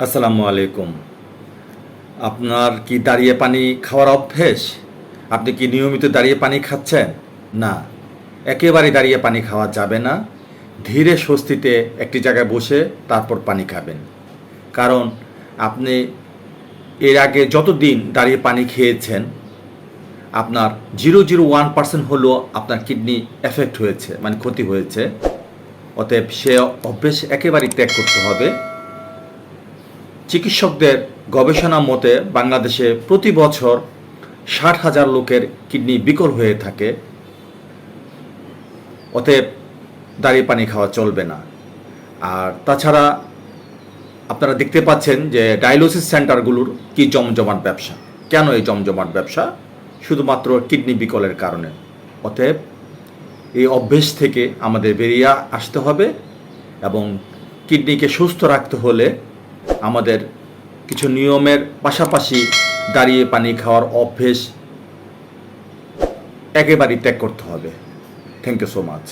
আসসালামু আলাইকুম। আপনার কি দাঁড়িয়ে পানি খাওয়ার অভ্যেস? আপনি কি নিয়মিত দাঁড়িয়ে পানি খাচ্ছেন? না, একেবারে দাঁড়িয়ে পানি খাওয়া যাবে না। ধীরে স্বস্তিতে একটি জায়গায় বসে তারপর পানি খাবেন। কারণ আপনি এর আগে যতদিন দাঁড়িয়ে পানি খেয়েছেন, আপনার 0.01% হলেও আপনার কিডনি এফেক্ট হয়েছে, মানে ক্ষতি হয়েছে। অতএব সে অভ্যেস একেবারেই ত্যাগ করতে হবে। চিকিৎসকদের গবেষণা মতে বাংলাদেশে প্রতি বছর 60,000 লোকের কিডনি বিকল হয়ে থাকে। অতএব দাঁড়িয়ে পানি খাওয়া চলবে না। আর তাছাড়া আপনারা দেখতে পাচ্ছেন যে ডায়ালিসিস সেন্টারগুলোর কি জমজমাট ব্যবসা। কেন এই জমজমাট ব্যবসা? শুধুমাত্র কিডনি বিকলের কারণে। অতএব এই অভ্যেস থেকে আমাদের বেরিয়ে আসতে হবে এবং কিডনিকে সুস্থ রাখতে হলে আমাদের কিছু নিয়মের পাশাপাশি দাঁড়িয়ে পানি খাওয়ার অভ্যেস একেবারেই ত্যাগ করতে হবে। Thank you so much.